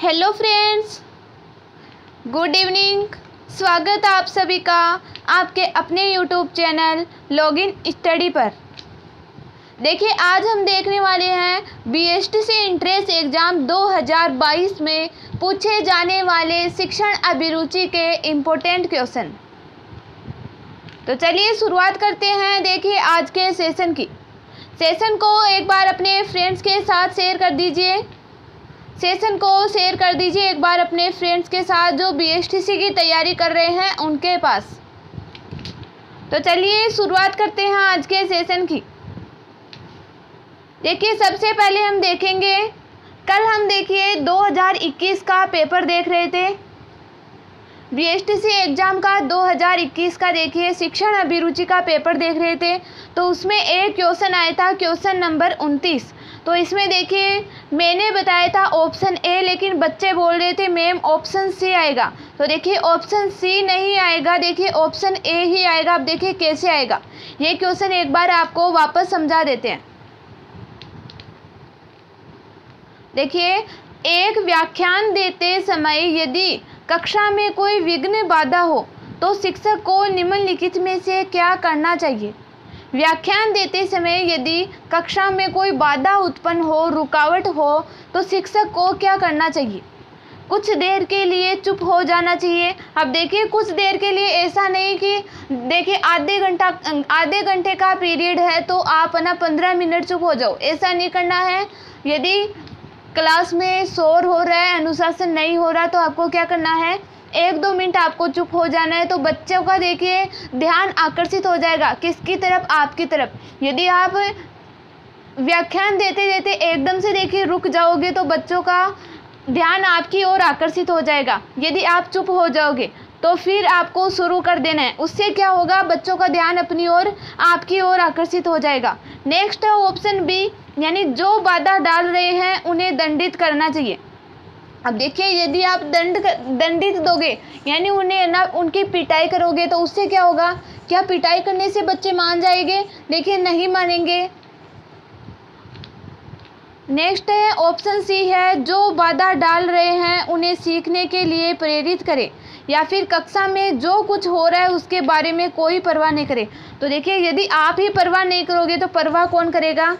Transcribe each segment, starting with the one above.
Hello friends, good evening. स्वागत है आप सभी का आपके अपने यूट्यूब चैनल लॉगिन स्टडी पर। देखिए, आज हम देखने वाले हैं बीएसटीसी एंट्रेंस एग्ज़ाम 2022 में पूछे जाने वाले शिक्षण अभिरुचि के इम्पोर्टेंट क्वेश्चन। तो चलिए शुरुआत करते हैं। देखिए, आज के सेशन को एक बार अपने फ्रेंड्स के साथ शेयर कर दीजिए। एक बार अपने फ्रेंड्स के साथ जो बीएसटीसी की तैयारी कर रहे हैं उनके पास। तो चलिए शुरुआत करते हैं आज के सेशन की। देखिए, सबसे पहले हम देखेंगे, कल हम 2021 का पेपर देख रहे थे, बीएसटीसी एग्ज़ाम का 2021 का देखिए शिक्षण अभिरुचि का पेपर देख रहे थे। तो उसमें एक क्वेश्चन आया था, क्वेश्चन नंबर 29। तो इसमें देखिए मैंने बताया था ऑप्शन ए, लेकिन बच्चे बोल रहे थे मैम ऑप्शन सी आएगा। तो देखिए ऑप्शन सी नहीं आएगा, देखिए ऑप्शन ए ही आएगा। अब देखिए कैसे आएगा ये क्वेश्चन, एक बार आपको वापस समझा देते हैं। देखिए, एक व्याख्यान देते समय यदि कक्षा में कोई विघ्न बाधा हो तो शिक्षक को निम्नलिखित में से क्या करना चाहिए। व्याख्यान देते समय यदि कक्षा में कोई बाधा उत्पन्न हो, रुकावट हो, तो शिक्षक को क्या करना चाहिए। कुछ देर के लिए चुप हो जाना चाहिए। अब देखिए कुछ देर के लिए ऐसा नहीं कि देखिए आधे घंटे का पीरियड है तो आप ना 15 मिनट चुप हो जाओ, ऐसा नहीं करना है। यदि क्लास में शोर हो रहा है, अनुशासन नहीं हो रहा, तो आपको क्या करना है, 1-2 मिनट आपको चुप हो जाना है। तो बच्चों का देखिए ध्यान आकर्षित हो जाएगा किसकी तरफ, आपकी तरफ। यदि आप व्याख्यान देते देते एकदम से देखिए रुक जाओगे तो बच्चों का ध्यान आपकी ओर आकर्षित हो जाएगा। यदि आप चुप हो जाओगे तो फिर आपको शुरू कर देना है। उससे क्या होगा, बच्चों का ध्यान अपनी ओर, आपकी ओर आकर्षित हो जाएगा। नेक्स्ट है ऑप्शन बी, यानी जो बाधा डाल रहे हैं उन्हें दंडित करना चाहिए। अब देखिए यदि आप दंडित दोगे, यानी उन्हें ना उनकी पिटाई करोगे, तो उससे क्या होगा, क्या पिटाई करने से बच्चे मान जाएंगे? देखिए नहीं मानेंगे। नेक्स्ट है ऑप्शन सी है, जो बाधा डाल रहे हैं उन्हें सीखने के लिए प्रेरित करें, या फिर कक्षा में जो कुछ हो रहा है उसके बारे में कोई परवाह नहीं करे। तो देखिए यदि आप ही परवाह नहीं करोगे तो परवाह कौन करेगा।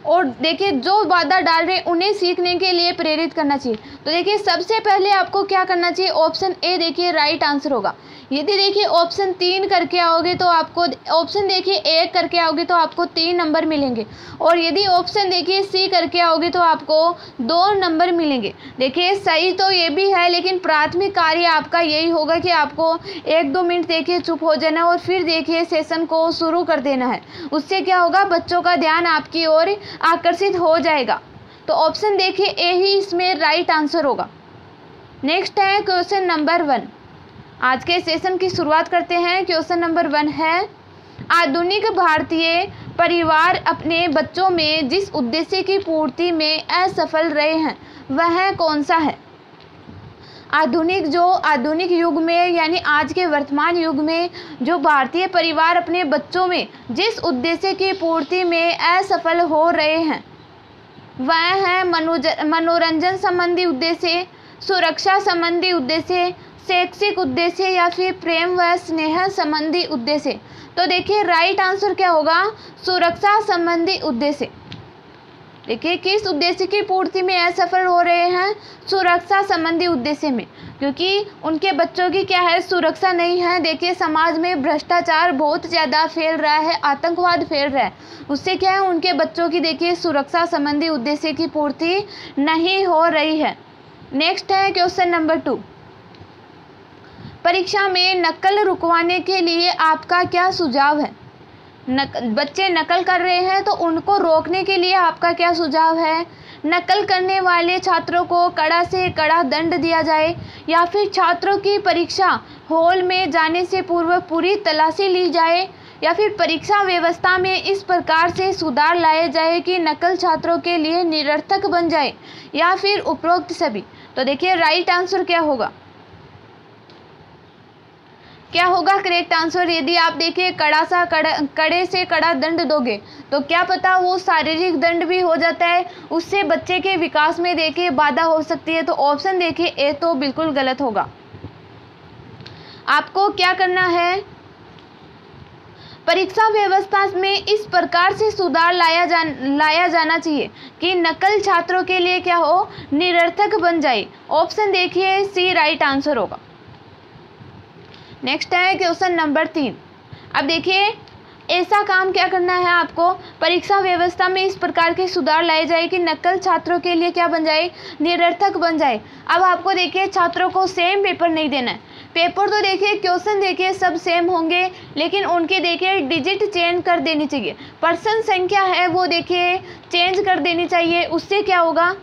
और देखिए जो बाधा डाल रहे उन्हें सीखने के लिए प्रेरित करना चाहिए। तो देखिए सबसे पहले आपको क्या करना चाहिए, ऑप्शन ए देखिए राइट आंसर होगा। यदि देखिए ऑप्शन 3 करके आओगे तो आपको, ऑप्शन देखिए 1 करके आओगे तो आपको 3 नंबर मिलेंगे, और यदि ऑप्शन देखिए सी करके आओगे तो आपको 2 नंबर मिलेंगे। देखिए सही तो ये भी है, लेकिन प्राथमिक कार्य आपका यही होगा कि आपको 1-2 मिनट देखिए चुप हो जाना और फिर देखिए सेशन को शुरू कर देना है। उससे क्या होगा, बच्चों का ध्यान आपकी ओर आकर्षित हो जाएगा। तो ऑप्शन देखिए ए ही इसमें राइट आंसर होगा। नेक्स्ट है क्वेश्चन नंबर 1। आज के सेशन की शुरुआत करते हैं। क्वेश्चन नंबर 1 है, आधुनिक भारतीय परिवार अपने बच्चों में जिस उद्देश्य की पूर्ति में असफल रहे हैं वह कौन सा है। आधुनिक युग में, यानी आज के वर्तमान युग में जो भारतीय परिवार अपने बच्चों में जिस उद्देश्य की पूर्ति में असफल हो रहे हैं वह है मनोरंजन संबंधी उद्देश्य, सुरक्षा संबंधी उद्देश्य, शैक्षिक उद्देश्य, या फिर प्रेम व स्नेह संबंधी उद्देश्य। तो देखिए राइट आंसर क्या होगा, सुरक्षा संबंधी उद्देश्य। देखिए किस उद्देश्य की पूर्ति में असफल हो रहे हैं, सुरक्षा संबंधी उद्देश्य में, क्योंकि उनके बच्चों की क्या है, सुरक्षा नहीं है। देखिए समाज में भ्रष्टाचार बहुत ज़्यादा फैल रहा है, आतंकवाद फैल रहा है, उससे क्या है उनके बच्चों की देखिए सुरक्षा संबंधी उद्देश्य की पूर्ति नहीं हो रही है। नेक्स्ट है क्वेश्चन नंबर 2। परीक्षा में नकल रुकवाने के लिए आपका क्या सुझाव है। बच्चे नकल कर रहे हैं तो उनको रोकने के लिए आपका क्या सुझाव है। नकल करने वाले छात्रों को कड़ा से कड़ा दंड दिया जाए, या फिर छात्रों की परीक्षा हॉल में जाने से पूर्व पूरी तलाशी ली जाए, या फिर परीक्षा व्यवस्था में इस प्रकार से सुधार लाया जाए कि नकल छात्रों के लिए निरर्थक बन जाए, या फिर उपरोक्त सभी। तो देखिए राइट आंसर क्या होगा, क्या होगा करेक्ट आंसर? यदि आप देखिए कड़े से कड़ा दंड दोगे तो क्या पता वो शारीरिक दंड भी हो जाता है, उससे बच्चे के विकास में देखिए बाधा हो सकती है। तो ऑप्शन देखिए ए तो बिल्कुल गलत होगा। आपको क्या करना है, परीक्षा व्यवस्था में इस प्रकार से सुधार लाया जाना चाहिए कि नकल छात्रों के लिए क्या हो, निरर्थक बन जाए। ऑप्शन देखिए सी राइट आंसर होगा। नेक्स्ट है क्वेश्चन नंबर 3। अब देखिए ऐसा काम क्या करना है आपको, परीक्षा व्यवस्था में इस प्रकार के सुधार लाए जाए कि नकल छात्रों के लिए क्या बन जाए, निरर्थक बन जाए। अब आपको देखिए छात्रों को सेम पेपर नहीं देना है। पेपर तो देखिए क्वेश्चन देखिए सब सेम होंगे, लेकिन उनके देखिए डिजिट चेंज कर देनी चाहिए, पर्सन संख्या है वो देखिए चेंज कर देनी चाहिए। उससे क्या होगा,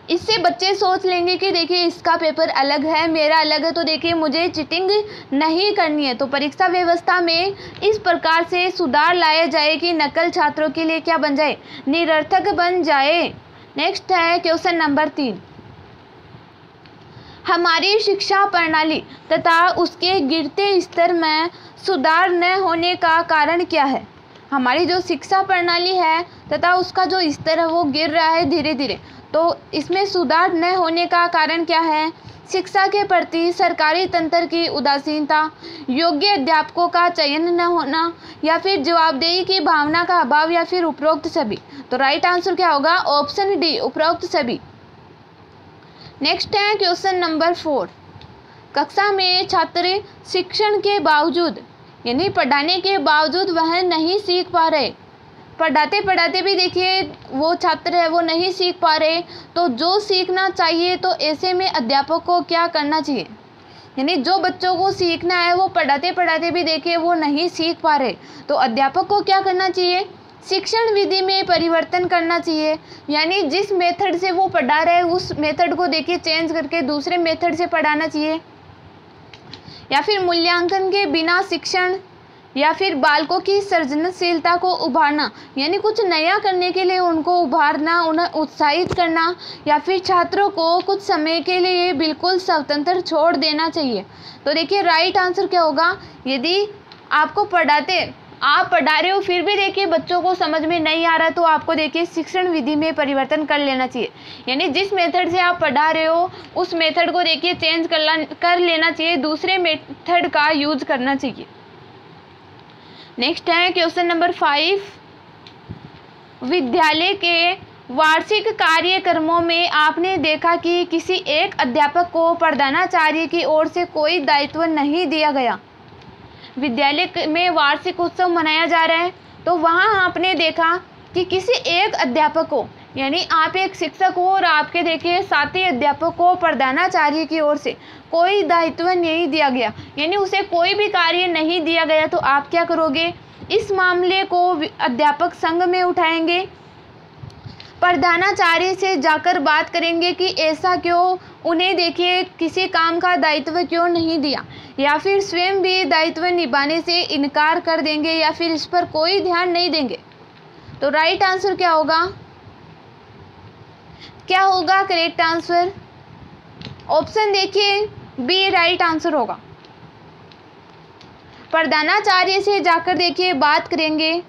इससे बच्चे सोच लेंगे कि देखिए इसका पेपर अलग है, मेरा अलग है, तो देखिए मुझे चीटिंग नहीं करनी है। तो परीक्षा व्यवस्था में इस प्रकार से सुधार लाया जाए कि नकल छात्रों के लिए क्या बन जाए, निरर्थक बन जाए। नेक्स्ट है क्वेश्चन नंबर 3। हमारी शिक्षा प्रणाली तथा उसके गिरते स्तर में सुधार न होने का कारण क्या है? हमारी जो शिक्षा प्रणाली है तथा उसका जो स्तर है वो गिर रहा है धीरे धीरे, तो इसमें सुधार न होने का कारण क्या है? शिक्षा के प्रति सरकारी तंत्र की उदासीनता, योग्य अध्यापकों का चयन न होना, या फिर जवाबदेही की भावना का अभाव, या फिर उपरोक्त सभी। तो राइट आंसर क्या होगा? ऑप्शन डी उपरोक्त सभी। नेक्स्ट है क्वेश्चन नंबर 4। कक्षा में छात्र शिक्षण के बावजूद यानी पढ़ाने के बावजूद वह नहीं सीख पा रहे, पढ़ाते पढ़ाते भी देखिए वो छात्र है वो नहीं सीख पा रहे, तो जो सीखना चाहिए तो ऐसे में अध्यापक को क्या करना चाहिए? यानी जो बच्चों को सीखना है वो पढ़ाते पढ़ाते भी देखिए वो नहीं सीख पा रहे, तो अध्यापक को क्या करना चाहिए? शिक्षण विधि में परिवर्तन करना चाहिए, यानी जिस मेथड से वो पढ़ा रहे उस मेथड को देखिए चेंज करके दूसरे मेथड से पढ़ाना चाहिए, या फिर मूल्यांकन के बिना शिक्षण, या फिर बालकों की सृजनशीलता को उभारना, यानी कुछ नया करने के लिए उनको उभारना, उन्हें उत्साहित करना, या फिर छात्रों को कुछ समय के लिए बिल्कुल स्वतंत्र छोड़ देना चाहिए। तो देखिए राइट आंसर क्या होगा? यदि आपको आप पढ़ा रहे हो फिर भी देखिए बच्चों को समझ में नहीं आ रहा, तो आपको देखिए शिक्षण विधि में परिवर्तन कर लेना चाहिए, यानी जिस मेथड से आप पढ़ा रहे हो उस मेथड को देखिए चेंज कर लेना चाहिए, दूसरे मेथड का यूज करना चाहिए। नेक्स्ट है क्वेश्चन नंबर 5। विद्यालय के वार्षिक कार्यक्रमों में आपने देखा कि किसी एक अध्यापक को प्रधानाचार्य की ओर से कोई दायित्व नहीं दिया गया। विद्यालय में वार्षिक उत्सव मनाया जा रहा है, तो वहाँ आपने देखा कि किसी एक अध्यापक को, यानी आप एक शिक्षक हो और आपके देखिए साथी अध्यापक को प्रधानाचार्य की ओर से कोई दायित्व नहीं दिया गया, यानी उसे कोई भी कार्य नहीं दिया गया, तो आप क्या करोगे? इस मामले को अध्यापक संघ में उठाएंगे, प्रधानाचार्य से जाकर बात करेंगे कि ऐसा क्यों, उन्हें देखिए किसी काम का दायित्व क्यों नहीं दिया, या फिर स्वयं भी दायित्व निभाने से इनकार कर देंगे, या फिर इस पर कोई ध्यान नहीं देंगे। तो राइट आंसर क्या होगा? क्या होगा करेक्ट आंसर? ऑप्शन देखिए बी राइट आंसर होगा। प्रधानाचार्य से जाकर देखिए बात करेंगे,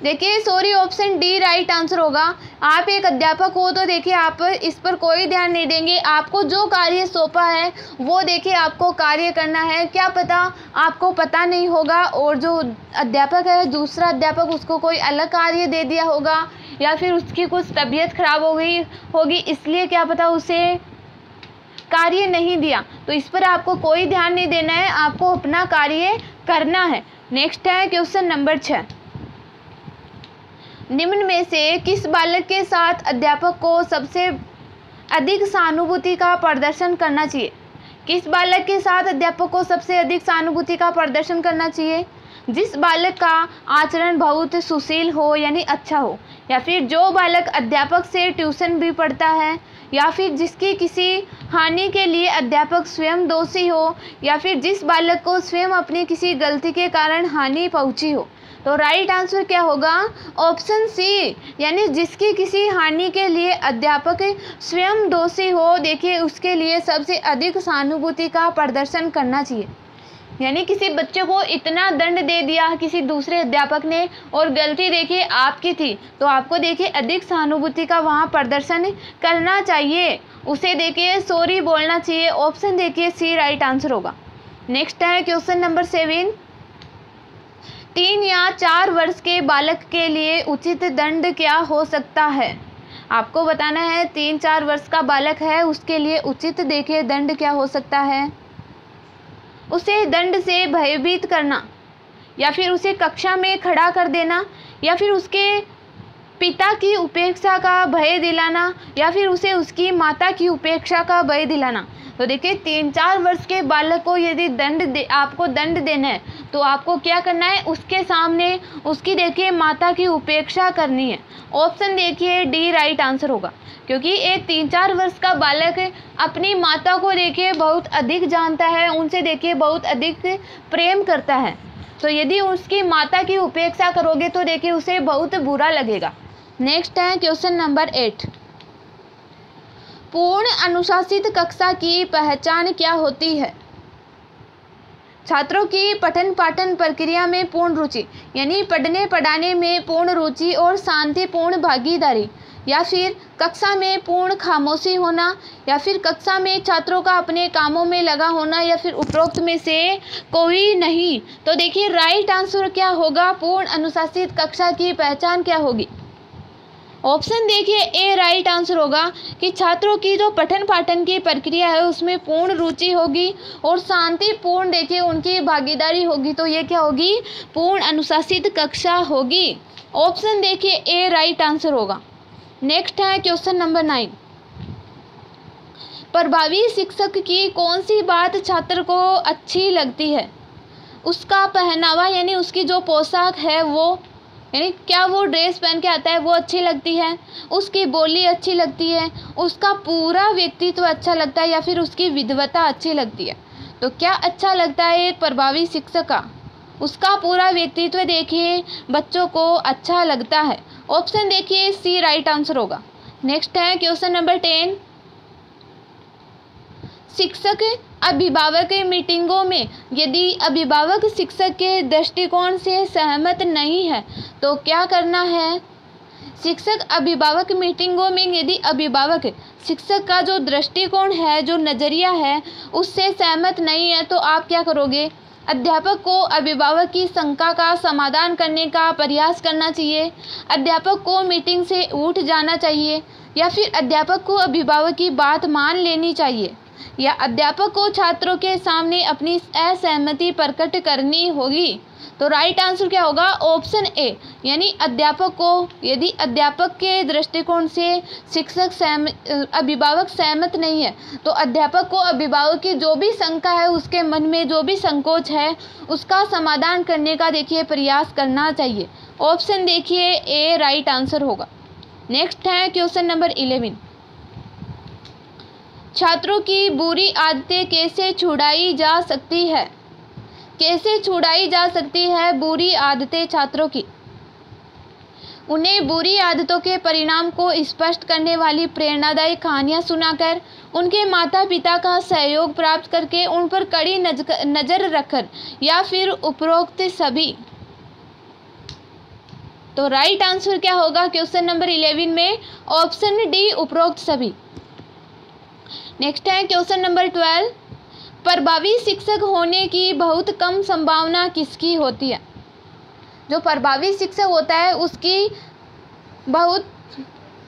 देखिए sorry option D right answer होगा। आप एक अध्यापक हो तो देखिए आप इस पर कोई ध्यान नहीं देंगे, आपको जो कार्य सौंपा है वो देखिए आपको कार्य करना है। क्या पता आपको पता नहीं होगा और जो अध्यापक है दूसरा अध्यापक उसको कोई अलग कार्य दे दिया होगा, या फिर उसकी कुछ तबीयत खराब हो गई होगी इसलिए क्या पता उसे कार्य नहीं दिया, तो इस पर आपको कोई ध्यान नहीं देना है, आपको अपना कार्य करना है। नेक्स्ट है क्वेश्चन नंबर 6। निम्न में से किस बालक के साथ अध्यापक को सबसे अधिक सहानुभूति का प्रदर्शन करना चाहिए? किस बालक के साथ अध्यापक को सबसे अधिक सहानुभूति का प्रदर्शन करना चाहिए? जिस बालक का आचरण बहुत सुशील हो यानी अच्छा हो, या फिर जो बालक अध्यापक से ट्यूशन भी पढ़ता है, या फिर जिसकी किसी हानि के लिए अध्यापक स्वयं दोषी हो, या फिर जिस बालक को स्वयं अपनी किसी गलती के कारण हानि पहुंची हो। तो राइट आंसर क्या होगा? ऑप्शन सी, यानी जिसकी किसी हानि के लिए अध्यापक स्वयं दोषी हो, देखिए उसके लिए सबसे अधिक सहानुभूति का प्रदर्शन करना चाहिए। यानी किसी बच्चे को इतना दंड दे दिया किसी दूसरे अध्यापक ने और गलती देखिए आपकी थी, तो आपको देखिए अधिक सहानुभूति का वहाँ प्रदर्शन करना चाहिए, उसे देखिए सॉरी बोलना चाहिए। ऑप्शन देखिए सी राइट आंसर होगा। नेक्स्ट है क्वेश्चन नंबर 7। 3 या 4 वर्ष के बालक के लिए उचित दंड क्या हो सकता है? आपको बताना है 3-4 वर्ष का बालक है, उसके लिए उचित देखिए दंड क्या हो सकता है। उसे दंड से भयभीत करना, या फिर उसे कक्षा में खड़ा कर देना, या फिर उसके पिता की उपेक्षा का भय दिलाना, या फिर उसे उसकी माता की उपेक्षा का भय दिलाना। तो देखिए 3-4 वर्ष के बालक को यदि आपको दंड देना है तो आपको क्या करना है? उसके सामने उसकी देखिए माता की उपेक्षा करनी है। ऑप्शन देखिए डी राइट आंसर होगा, क्योंकि एक 3-4 वर्ष का बालक अपनी माता को देखिए बहुत अधिक जानता है, उनसे देखिए बहुत अधिक प्रेम करता है, तो यदि उसकी माता की उपेक्षा करोगे तो देखिए उसे बहुत बुरा लगेगा। नेक्स्ट है क्वेश्चन नंबर 8। पूर्ण अनुशासित कक्षा की पहचान क्या होती है? छात्रों की पठन पाठन प्रक्रिया में पूर्ण रुचि, यानी पढ़ने पढ़ाने में पूर्ण रुचि और शांतिपूर्ण भागीदारी, या फिर कक्षा में पूर्ण खामोशी होना, या फिर कक्षा में छात्रों का अपने कामों में लगा होना, या फिर उपरोक्त में से कोई नहीं। तो देखिए राइट आंसर क्या होगा? पूर्ण अनुशासित कक्षा की पहचान क्या होगी? ऑप्शन देखिए ए राइट आंसर होगा कि छात्रों की जो पठन पाठन की प्रक्रिया है उसमें पूर्ण रुचि होगी और शांतिपूर्ण देखिए उनकी भागीदारी होगी, तो ये क्या होगी? पूर्ण अनुशासित कक्षा होगी। ऑप्शन देखिए ए राइट आंसर होगा। नेक्स्ट है क्वेश्चन नंबर 9। प्रभावी शिक्षक की कौन सी बात छात्र को अच्छी लगती है? उसका पहनावा, यानी उसकी जो पोशाक है वो, यानी क्या वो ड्रेस पहन के आता है वो अच्छी लगती है, उसकी बोली अच्छी लगती है, उसका पूरा व्यक्तित्व अच्छा लगता है, या फिर उसकी विद्वता अच्छी लगती है। तो क्या अच्छा लगता है एक प्रभावी शिक्षक का? उसका पूरा व्यक्तित्व देखिए बच्चों को अच्छा लगता है। ऑप्शन देखिए सी राइट आंसर होगा। नेक्स्ट है क्वेश्चन नंबर 10। शिक्षक अभिभावक मीटिंगों में यदि अभिभावक शिक्षक के दृष्टिकोण से सहमत नहीं है तो क्या करना है? शिक्षक अभिभावक मीटिंगों में यदि अभिभावक शिक्षक का जो दृष्टिकोण है, जो नज़रिया है, उससे सहमत नहीं है तो आप क्या करोगे? अध्यापक को अभिभावक की शंका का समाधान करने का प्रयास करना चाहिए, अध्यापक को मीटिंग से उठ जाना चाहिए, या फिर अध्यापक को अभिभावक की बात मान लेनी चाहिए, या अध्यापक को छात्रों के सामने अपनी असहमति प्रकट करनी होगी। तो राइट आंसर क्या होगा? ऑप्शन ए, यानी अध्यापक को, यदि अध्यापक के दृष्टिकोण से अभिभावक सहमत नहीं है तो अध्यापक को अभिभावक की जो भी शंका है, उसके मन में जो भी संकोच है, उसका समाधान करने का देखिए प्रयास करना चाहिए। ऑप्शन देखिए ए राइट आंसर होगा। नेक्स्ट है क्वेश्चन नंबर 11। छात्रों की बुरी आदतें कैसे छुड़ाई जा सकती है? कैसे छुड़ाई जा सकती है बुरी आदतें छात्रों की? उन्हें बुरी आदतों के परिणाम को स्पष्ट करने वाली प्रेरणादायी कहानियां सुनाकर, उनके माता पिता का सहयोग प्राप्त करके, उन पर कड़ी नज़र रखकर, या फिर उपरोक्त सभी। तो राइट आंसर क्या होगा क्वेश्चन नंबर 11 में? ऑप्शन डी उपरोक्त सभी। नेक्स्ट है क्वेश्चन नंबर 12। प्रभावी शिक्षक होने की बहुत कम संभावना किसकी होती है? जो प्रभावी शिक्षक होता है उसकी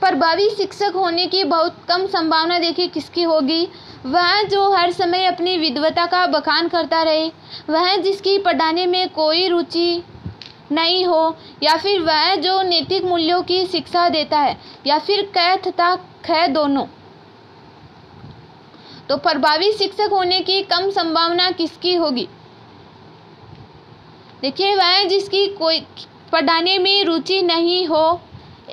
प्रभावी शिक्षक होने की बहुत कम संभावना देखिए किसकी होगी? वह जो हर समय अपनी विद्वता का बखान करता रहे, वह जिसकी पढ़ाने में कोई रुचि नहीं हो, या फिर वह जो नैतिक मूल्यों की शिक्षा देता है, या फिर क तथा ख दोनों। तो प्रभावी शिक्षक होने की कम संभावना किसकी होगी? देखिए वह जिसकी कोई पढ़ाने में रुचि नहीं हो,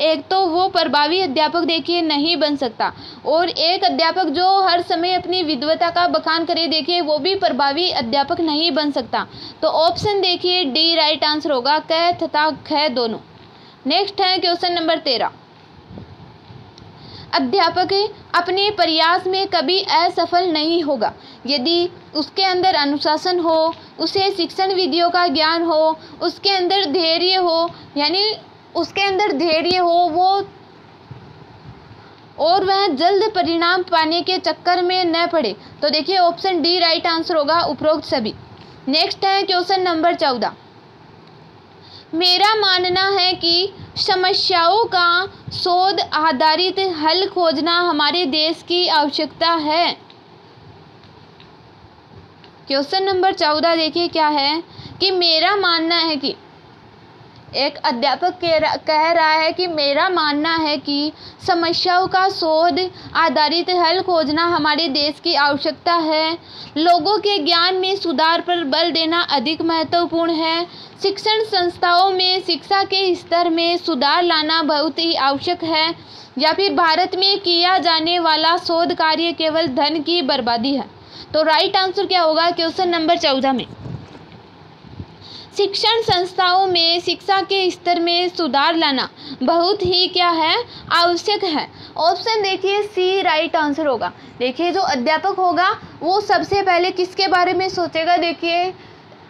एक तो वो प्रभावी अध्यापक देखिए नहीं बन सकता, और एक अध्यापक जो हर समय अपनी विद्वता का बखान करे देखिए वो भी प्रभावी अध्यापक नहीं बन सकता। तो ऑप्शन देखिए डी राइट आंसर होगा, क तथा ख दोनों। नेक्स्ट है क्वेश्चन नंबर 13। अध्यापक अपने प्रयास में कभी असफल नहीं होगा यदि उसके अंदर अनुशासन हो, उसे शिक्षण विधियों का ज्ञान हो, उसके अंदर धैर्य हो, यानी उसके अंदर धैर्य हो वो, और वह जल्द परिणाम पाने के चक्कर में न पड़े। तो देखिए ऑप्शन डी राइट आंसर होगा, उपरोक्त सभी। नेक्स्ट है क्वेश्चन नंबर 14। मेरा मानना है कि समस्याओं का शोध आधारित हल खोजना हमारे देश की आवश्यकता है। क्वेश्चन नंबर 14 देखिए क्या है कि मेरा मानना है कि, एक अध्यापक कह रहा है कि मेरा मानना है कि समस्याओं का शोध आधारित हल खोजना हमारे देश की आवश्यकता है। लोगों के ज्ञान में सुधार पर बल देना अधिक महत्वपूर्ण है। शिक्षण संस्थाओं में शिक्षा के स्तर में सुधार लाना बहुत ही आवश्यक है। या फिर भारत में किया जाने वाला शोध कार्य केवल धन की बर्बादी है। तो राइट आंसर क्या होगा क्वेश्चन नंबर 14 में, शिक्षण संस्थाओं में शिक्षा के स्तर में सुधार लाना बहुत ही क्या है, आवश्यक है। ऑप्शन देखिए सी राइट आंसर होगा। देखिए जो अध्यापक होगा वो सबसे पहले किसके बारे में सोचेगा, देखिए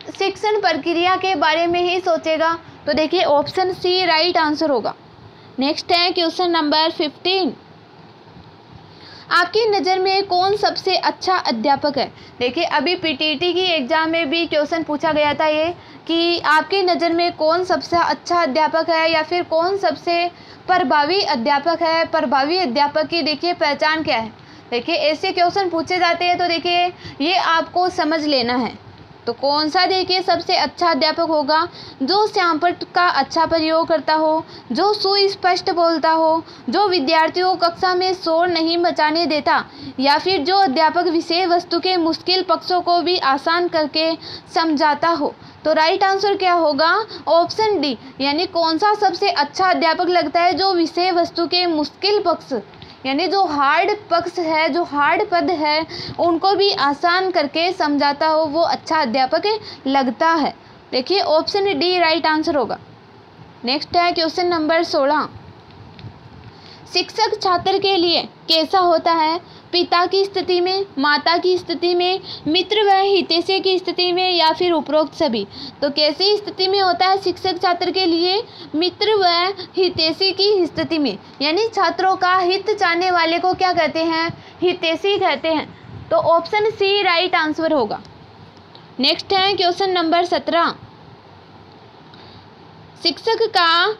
शिक्षण प्रक्रिया के बारे में ही सोचेगा। तो देखिए ऑप्शन सी राइट आंसर होगा। नेक्स्ट है क्वेश्चन नंबर 15। आपकी नज़र में कौन सबसे अच्छा अध्यापक है। देखिए अभी पीटीटी की एग्ज़ाम में भी क्वेश्चन पूछा गया था ये कि आपकी नज़र में कौन सबसे अच्छा अध्यापक है या फिर कौन सबसे प्रभावी अध्यापक है। प्रभावी अध्यापक की देखिए पहचान क्या है। देखिए ऐसे क्वेश्चन पूछे जाते हैं तो देखिए ये आपको समझ लेना है। तो कौन सा देखिए सबसे अच्छा अध्यापक होगा, जो श्यामपट्ट का अच्छा प्रयोग करता हो, जो सुस्पष्ट बोलता हो, जो विद्यार्थियों को कक्षा में शोर नहीं मचाने देता, या फिर जो अध्यापक विषय वस्तु के मुश्किल पक्षों को भी आसान करके समझाता हो। तो राइट आंसर क्या होगा, ऑप्शन डी, यानी कौन सा सबसे अच्छा अध्यापक लगता है जो विषय वस्तु के मुश्किल पक्ष, यानी जो हार्ड पक्ष है, जो हार्ड पद है उनको भी आसान करके समझाता हो, वो अच्छा अध्यापक लगता है। देखिए ऑप्शन डी राइट आंसर होगा। नेक्स्ट है क्वेश्चन नंबर 16। शिक्षक छात्र के लिए कैसा होता है, पिता की स्थिति में, माता की स्थिति में, मित्र व हितैषी की स्थिति में, या फिर उपरोक्त सभी। तो कैसी स्थिति में होता है शिक्षक छात्र के लिए, मित्र व हितैषी की स्थिति में, यानी छात्रों का हित चाहने वाले को क्या कहते हैं, हितैषी कहते हैं। तो ऑप्शन सी राइट आंसर होगा। नेक्स्ट है क्वेश्चन नंबर 17। शिक्षक का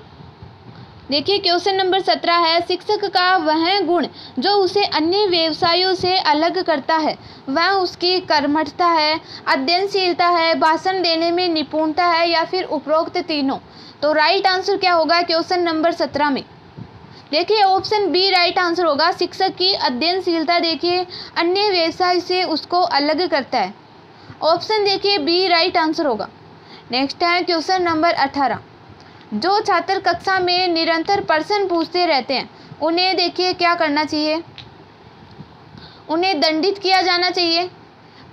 देखिए क्वेश्चन नंबर 17 है, शिक्षक का वह गुण जो उसे अन्य व्यवसायों से अलग करता है वह उसकी कर्मठता है, अध्ययनशीलता है, भाषण देने में निपुणता है, या फिर उपरोक्त तीनों। तो राइट आंसर क्या होगा क्वेश्चन नंबर 17 में। देखिए ऑप्शन बी राइट आंसर होगा। शिक्षक की अध्ययनशीलता देखिए अन्य व्यवसाय से उसको अलग करता है। ऑप्शन देखिए बी राइट आंसर होगा। नेक्स्ट है क्वेश्चन नंबर 18। जो छात्र कक्षा में निरंतर प्रश्न पूछते रहते हैं उन्हें देखिए क्या करना चाहिए, उन्हें दंडित किया जाना चाहिए,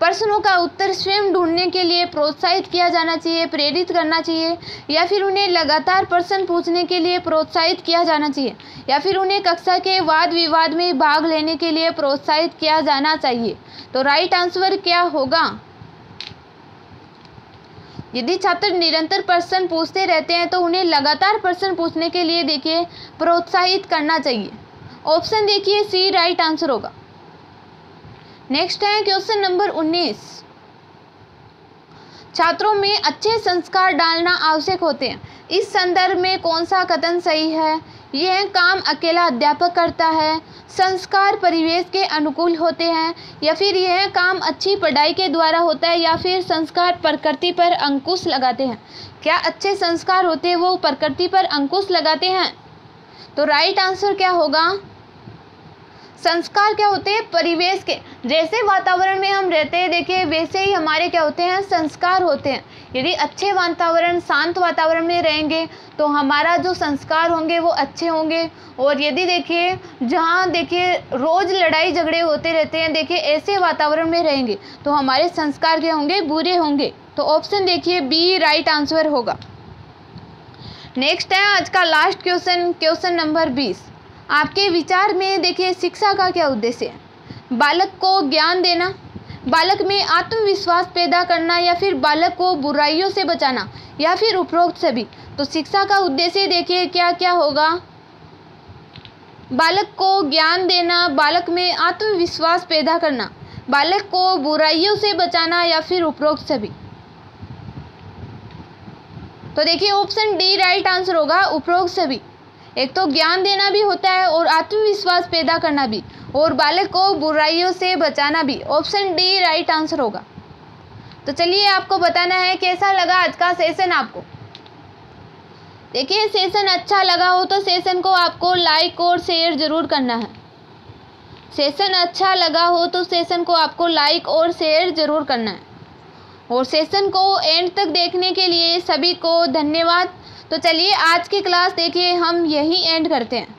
प्रश्नों का उत्तर स्वयं ढूंढने के लिए प्रोत्साहित किया जाना चाहिए, प्रेरित करना चाहिए, या फिर उन्हें लगातार प्रश्न पूछने के लिए प्रोत्साहित किया जाना चाहिए, या फिर उन्हें कक्षा के वाद विवाद में भाग लेने के लिए प्रोत्साहित किया जाना चाहिए। तो राइट आंसर क्या होगा, यदि छात्र निरंतर प्रश्न पूछते रहते हैं तो उन्हें लगातार प्रश्न पूछने के लिए देखिए प्रोत्साहित करना चाहिए। ऑप्शन देखिए सी राइट आंसर होगा। नेक्स्ट है क्वेश्चन नंबर 19। छात्रों में अच्छे संस्कार डालना आवश्यक होते हैं, इस संदर्भ में कौन सा कथन सही है। यह काम अकेला अध्यापक करता है, संस्कार परिवेश के अनुकूल होते हैं, या फिर यह काम अच्छी पढ़ाई के द्वारा होता है, या फिर संस्कार प्रकृति पर अंकुश लगाते हैं। क्या अच्छे संस्कार होते हैं वो प्रकृति पर अंकुश लगाते हैं। तो राइट आंसर क्या होगा, संस्कार क्या होते हैं? परिवेश के, जैसे वातावरण में हम रहते हैं देखिए वैसे ही हमारे क्या होते हैं? संस्कार होते हैं। यदि अच्छे वातावरण, शांत वातावरण में रहेंगे तो हमारा जो संस्कार होंगे वो अच्छे होंगे। और यदि देखिए जहाँ देखिए रोज़ लड़ाई झगड़े होते रहते हैं, देखिए ऐसे वातावरण में रहेंगे तो हमारे संस्कार क्या होंगे? बुरे होंगे। तो ऑप्शन देखिए बी राइट आंसर होगा। नेक्स्ट है आज का लास्ट क्वेश्चन, क्वेश्चन नंबर 20। आपके विचार में देखिए शिक्षा का क्या उद्देश्य है? बालक को ज्ञान देना, बालक में आत्मविश्वास पैदा करना, या फिर बालक को बुराइयों से बचाना, या फिर उपरोक्त सभी। तो शिक्षा का उद्देश्य देखिए क्या क्या होगा? बालक को ज्ञान देना, बालक में आत्मविश्वास पैदा करना, बालक को बुराइयों से बचाना, या फिर उपरोक्त सभी। तो देखिए ऑप्शन डी राइट आंसर होगा, उपरोक्त सभी। एक तो ज्ञान देना भी होता है और आत्मविश्वास पैदा करना भी, और बालक को बुराइयों से बचाना भी। ऑप्शन डी राइट आंसर होगा। तो चलिए आपको बताना है कैसा लगा आज का सेशन आपको। देखिए सेशन अच्छा लगा हो तो सेशन को आपको लाइक और शेयर जरूर करना है। सेशन अच्छा लगा हो तो सेशन को आपको लाइक और शेयर जरूर करना है। और सेशन को एंड तक देखने के लिए सभी को धन्यवाद। तो चलिए आज की क्लास देखिए हम यहीं एंड करते हैं।